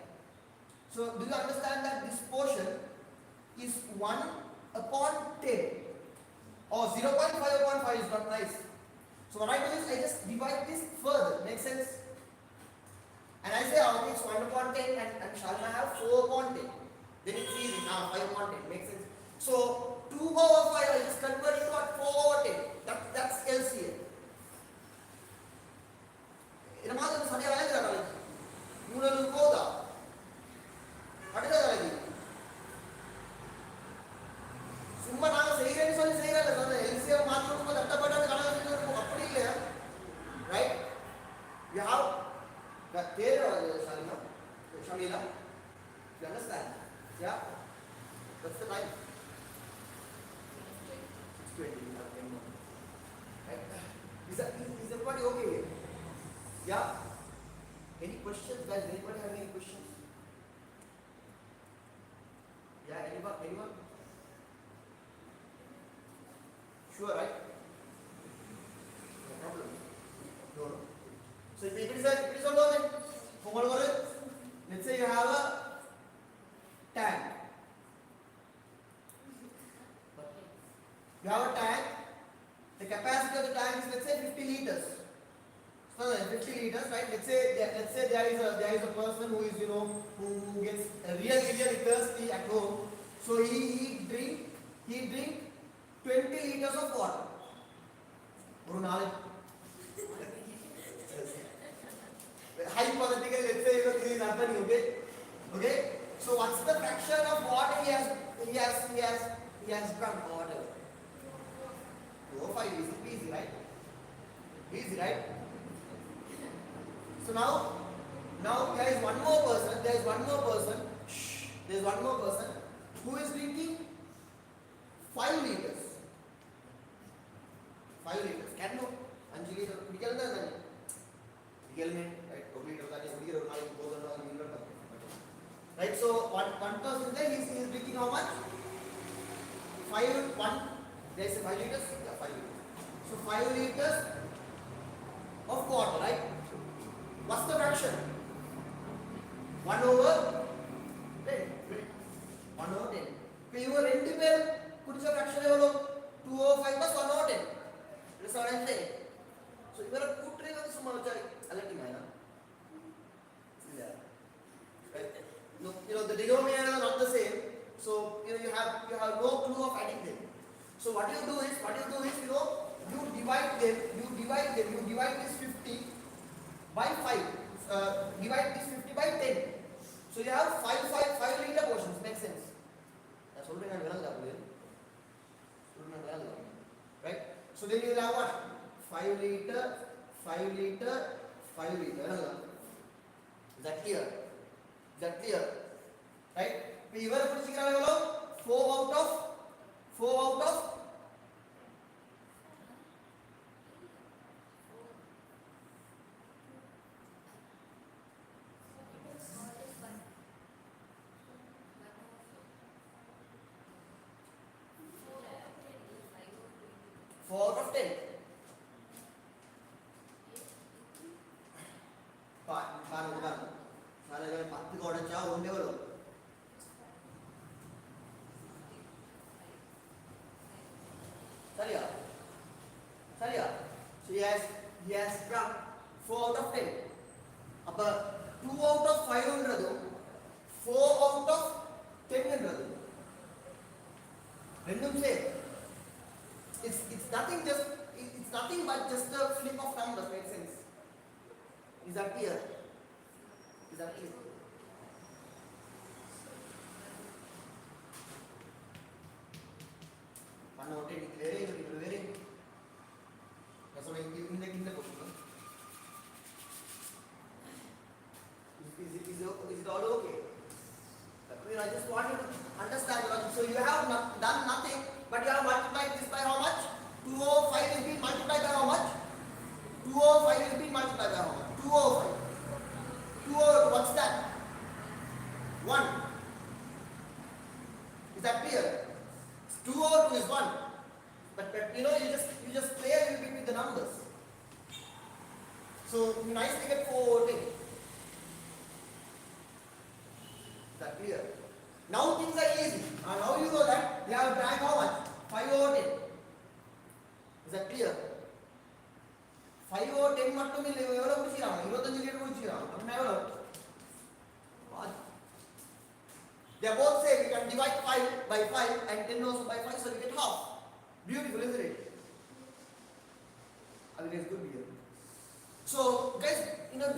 So do you understand that this portion is 1 upon 10 or 0.5 upon 5 is not nice. So what I do is I just divide this further. Makes sense? And I say okay, it's 1 upon 10 and Shalimar have 4 upon 10. Then it's easy now, 5 upon 10. Makes sense? So 2 over 5 I just convert it to what? 4 over 10. That's LCM. In a matter of Sunday, I am going to what is that? சும்மா நாங்க செய்யறேன்னு சொல்லி செய்யறல சொன்ன LCM மாத்திரம் தட்டப்பட்ட கணக்கு அப்படி இல்லையா right you have that there Shamila you understand yeah that's the time 20 right is everybody okay yeah any questions guys anybody have any questions yeah anyone sure right no problem no so if it is a loaded let's say you have a tank you have a tank the capacity of the tank is let's say 50 liters so 50 liters right let's say there is a person who is who gets really thirsty at home so he drink 20 liters of water ஒரு நாளைக்கு hypothetically let's say this is happening okay so what's the fraction of water he has drunk water 2 or 5 is easy right so now there is one more person who is drinking 5 liters 5 liters can no 5 liters nikalna nahi nikalne right 1 liter tani udira oru nalu bodana right so one person there he is drinking how much 1 there is 5 liters yeah 5 liters so 5 liters of water right what's the fraction 1 over 10 1 over 10 இப்போ இவங்க ரெண்டு பேர் குடிச்ச fraction எவ்வளவு 2 over 5 plus 1 over 10 இது சமன்பாடு so இவர கூட்டறே வந்து சும்மா வச்சாரு அலட்டிமா இல்ல the denominator are not the same so you have no clue of adding them so what you do is you divide this 50 by 5 divide this 50 by 10 so you have 5 liter portions makes sense that's already நான் விளங்குதா right so then you will have what 5 liter is that clear right? இப்போ இவரை பிடிச்சிக்கிறாங்க எவ்வளோ 4 out of 4 out of 4 out of 10 பாருங்க பாருங்க 10 உடைச்சா ஒண்ணே வரும் சரியா சரியா so he has got 4 out of 10 அப்ப 2 out of 5 ன்றதும் 4 out of 10 ன்றதும் ரெண்டும் same it's nothing just it's nothing but just a flip of numbers makes sense is that clear பண்ண ஓட்டே நீங்க வேற நான் சொல்றேன் இந்த question is it all okay I just want you to understand so you have done nothing but you have multiplied this by how much 205 is being multiplied by how much 205 is being multiplied by how much 205 what's that 1 is that clear 202 is 1 but you just play a little bit with the numbers so you nicely get 4 is that clear now things are easy and now you know that they have drank how much 5 over 10 is that clear 5 over 10 மட்டும் இல்ல எவ்வளவு குடிச்சிராங்க 25 litre குடிச்சிராங்க அப்படினா எவ்வளவு they both say we can divide 5 by 5 and 10 also by 5 so we get half beautiful isn't it I mean it's good here so guys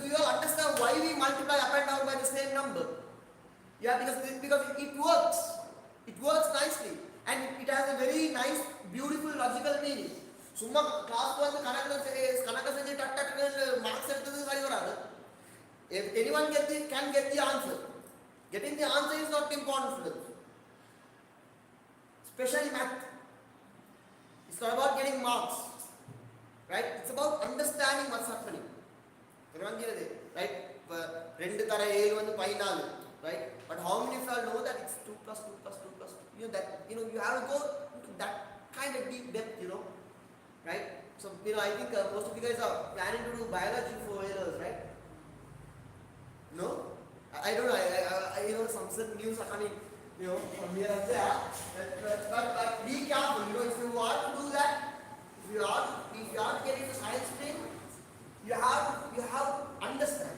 do you all understand why we multiply up and down by the same number yeah because it works nicely and it has a very nice beautiful logical meaning சும்மா கிளாஸ்க்கு வந்து கணக்கு செஞ்சு டக் டக்னு marks எடுத்தது சரி வராது if anyone can get the answer getting the answer is not important for them especially math it's not about getting marks right it's about understanding what's happening everyone get it right 2 தர 7 வந்து 14 right but how many of you all know that it's 2 plus 2 plus 2 plus 2 that you have to go into that kind of deep depth right so I think most of you guys are planning to do biology for A-levels right no I don't know I some certain news are coming from here and there but be careful if you want to do that if you are to get into science stream you have to understand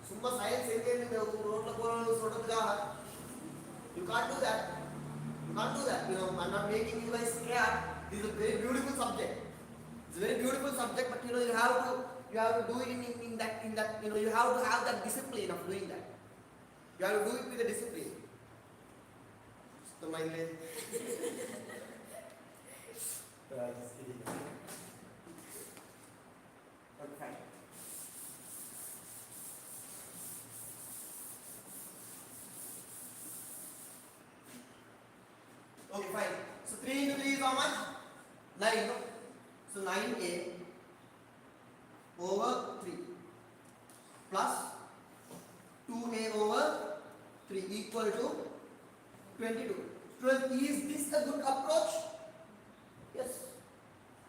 summa science enga road la pora solradhukaga you can't do that I'm not making you guys scared this is a very beautiful subject it's a very beautiful subject but you have to do it in that you have to have that discipline of doing that you have to do it with a discipline so my name okay okay fine so 3 into 3 is how much 9 no? so 9a over 3 plus 2a over 3 equal to 22 is this a good approach yes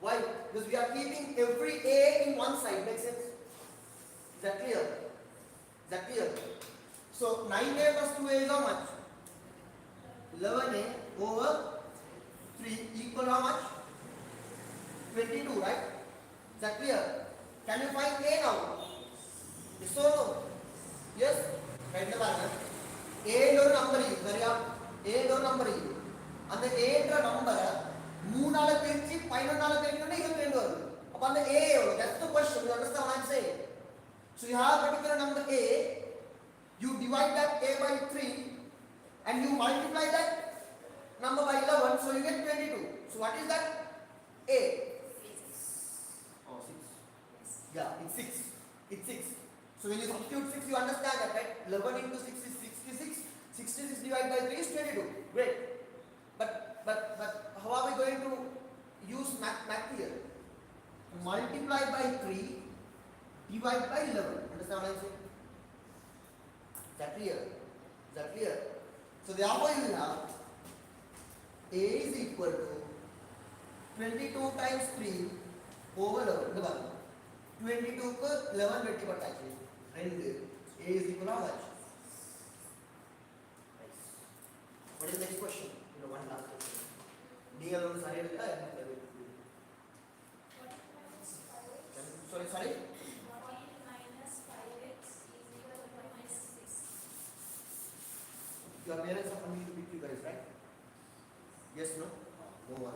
why because we are keeping every a in one side makes sense is that clear so 9a plus 2a is how much 11a over 3 equal how much 22 right is that clear can you find a now yes or no yes right na பாருங்க a ல ஒரு number இருக்கு சரியா a ல ஒரு number இருக்கு அந்த a ன்ற நம்பரை 3 ஆல பெருக்கி 11 ஆல பெருக்கினா 22 வருது அப்ப அந்த a எவ்வளவு that's the question you understand what I'm saying so you have a particular number a you divide that a by 3 and you multiply that number by 11 so you get 22 so what is that a 6 yeah it's 6 so when you substitute 6 you understand that right 11 into 6 is 66 66 divided by 3 is 22. Great. But how are we going to use math here? Multiply by 3, divide by 11. Understand what I am saying? Is that clear? Is that clear? So therefore you will have A is equal to 22 times 3 over 11. 22 को 11 20 पर actually. And A is equal to how much? Nice. What is the next question? One last question. D alone sorry sorry. 14 minus 5x is equal to minus 6. Your parents are coming to pick you guys, right? Yes, no? No one.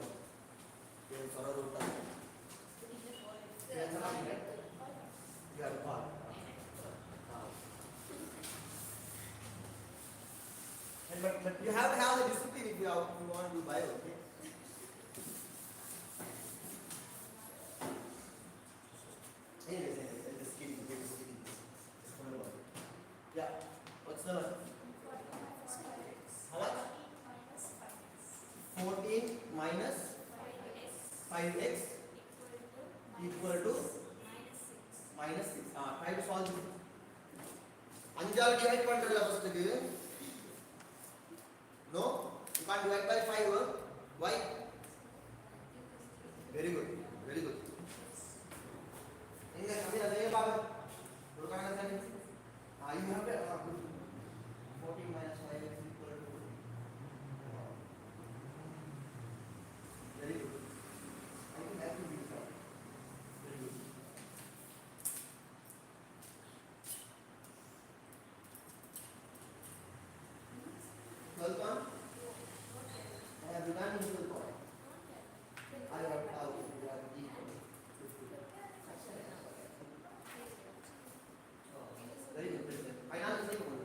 Parents are all done. Parents are coming, right? You have a call. But you have to have the discipline if you want to do bio, okay? Anyways, just kidding, just kidding. Just come on. Yeah. What's the number? 14 minus 5x. How much? 14 minus 5x equal to minus 6. Try to solve it. Anjal divide பண்றல first க்கு. No? You can't divide by 5. Why? Very good. Very good. Inga kami ada ya babu. Bukan ada ni. You have to 14 minus 5x equal to very good. I think that will be fine. Very good. Welcome. I have begun into the point. I have equal. Very good. Final is equal.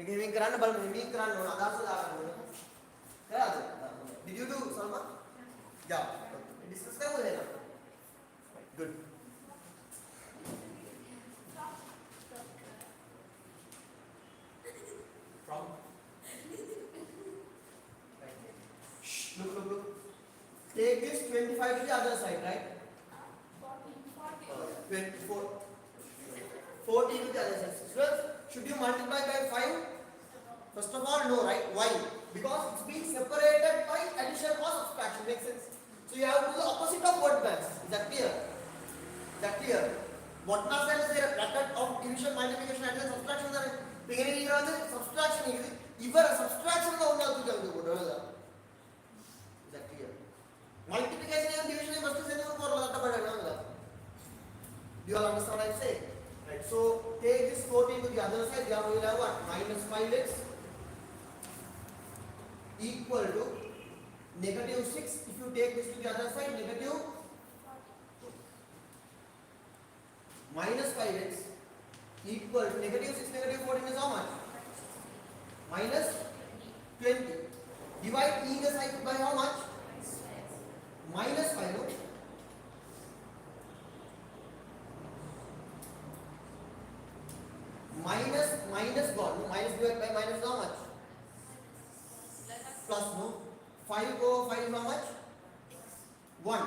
Giving Quran, but giving Quran, no, that's did you do Salma? Yeah. Discuss that. Good. From? Shh, look. Take this 25 to the other side, right? 24. 14 to the other side. So, should you multiply by 5? First of all, no, right? Why? Because it's being separated by addition or subtraction. Makes sense? So, you have to do the opposite of word bands. Is that clear? Is that clear? What not is there? Bracket of division, multiplication, addition, subtraction. Beginning here on the subtraction. Even a subtraction is not to do. Is that clear? Multiplication and division is must be same for that. Do you all understand what I am saying? Right. So take this 14 to the other side. There we will have what? Minus 5x equal to negative 6. If you take this to the other side, negative minus 5x equal to negative 6, negative 14 is how much? Minus 20. Divide either side by how much? Minus 5. No? Minus gone. No? Minus divided by minus is how much? Plus, no? 5 over 5 is how much? 1.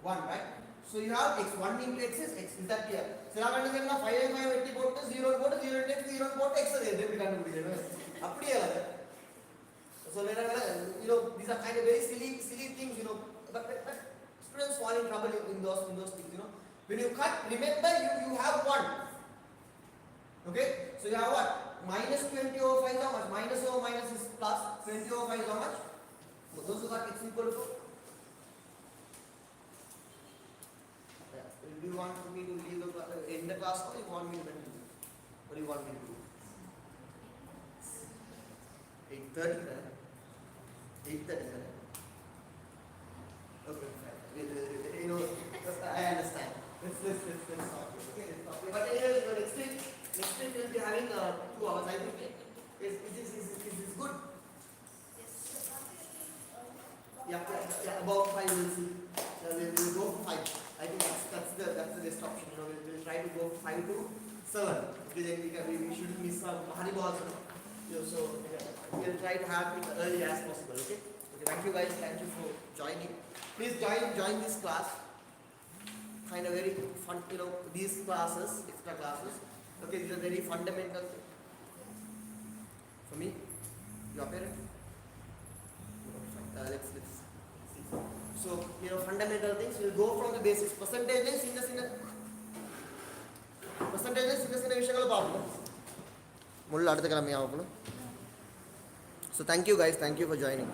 1, right? So you have x. 1 into x is x. Is that clear? So now when you say 5 and 5 80 put 0 put 0 into x 0 put x again. Then we can do it. So these are kind of very silly things, but students fall in trouble in those things, When you cut, remember you have 1. Okay? So you have what? Minus 20 over 5 is how much? Minus over minus is plus. 20 over 5 is how much? So those who got x equal to. Do you want me to leave in the class or you want me to continue? What do you want me to do? 8:30, right? 8:30, right? Okay, fine. I understand. Let's stop here. Okay, let's stop here. But next week we'll be having 2 hours. I think is this good? Yeah, about 5 we'll see. We'll go for 5. I think that's that's the best option. You know, we'll try to go 5 to 7. Because then we shouldn't miss our Mahari balls. You know, so we'll try to have it early as possible. Okay. Okay. Thank you guys. Thank you for joining. Please join this class. Kind of very fun. You know, these classes, extra classes. Okay, these are very fundamental. For me, your parent. Let's see. So, you know, fundamental things. We'll go from the basics. Percentage is in the విషయంలో పాపం ముళ్ళు అడతగలం మీ ఆపలు. So thank you guys. Thank you for joining.